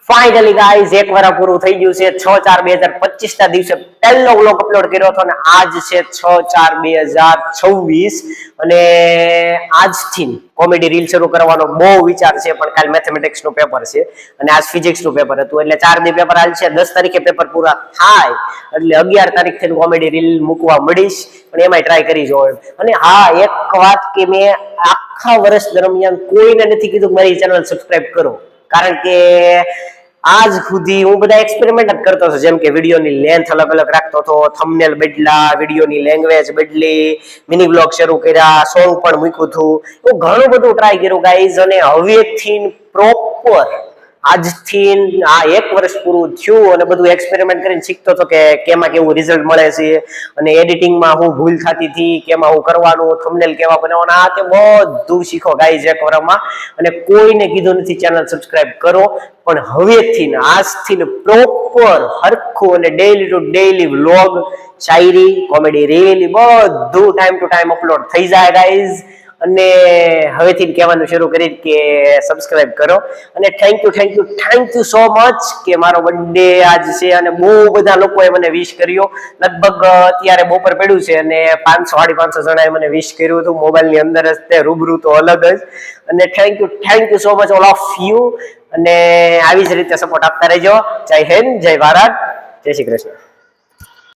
finally guys એક વાર પૂરું થઈ ગયું છે 6/4/2025 ના દિવસે પહેલો વ્લોગ અપલોડ કર્યો હતો અને આજ છે 6/4/2026 અને આજથી કોમેડી રીલ શરૂ કરવાનો બહુ વિચાર છે પણ કાલ મેથેમેટિક્સ નું પેપર છે અને આજ ફિઝિક્સ નું પેપર હતું એટલે 4 દી પેપર હાલ છે 10 તારીખે પેપર પૂરા થાય એટલે 11 તારીખથી કોમેડી રીલ મૂકવા મળીશ પણ એમાંય ટ્રાય કરી જોઉં અને હા એક વાત કે મેં આખા વર્ષ દરમિયાન કોઈને નથી કીધું મારી ચેનલ સબસ્ક્રાઇબ કરો કારણ કે આજ સુધી હું બધા એક્સપેરિમેન્ટ જ કરતો હતો જેમ કે વિડીયોની લેન્થ અલગ અલગ રાખતો હતો થંબનેલ બદલા વિડીયોની લેંગ્વેજ બદલી મિની બ્લોગ શરૂ કર્યા સોંગ પણ મૂક્યું હતું હું ઘણું બધું ટ્રાય કર્યું ગાઈઝ અને હવેથી પ્રોપર આજથી આ એક વર્ષ પૂરું થયું અને બધું એક્સપેરિમેન્ટ કરીને શીખતો હતો કે કેમાં કેવું રિઝલ્ટ મળે છે અને એડિટિંગમાં હું ભૂલ થતી હતી કેમાં હું કરવાનું થંબનેલ કેવા બનાવવાના આ તે બધું શીખો ગાઈઝ એક વર્ષમાં અને કોઈને કીધું નથી ચેનલ સબસ્ક્રાઇબ કરો પણ હવેથી આજથી પ્રોપર હરખું અને ડેઈલી ટુ ડેઈલી વ્લોગ શાયરી કોમેડી રીલ બધું ટાઈમ ટુ ટાઈમ અપલોડ થઈ જાય ગાઈઝ અને હવેથી કહેવાનું શરૂ કરી કે સબસ્ક્રાઇબ કરો અને થેન્ક યુ સો મચ કે મારો બર્થડે આજ છે અને બહુ બધા લોકોએ મને વિશ કર્યો લગભગ અત્યારે બપોર પડ્યું છે અને 500-550 જણાએ મને વિશ કર્યું હતું મોબાઈલની અંદર જ તે રૂબરૂ તો અલગ જ અને thank you so much all of you અને આવી જ રીતે સપોર્ટ આપતા રહેજો જય હિન્દ જય ભારત જય શ્રી કૃષ્ણ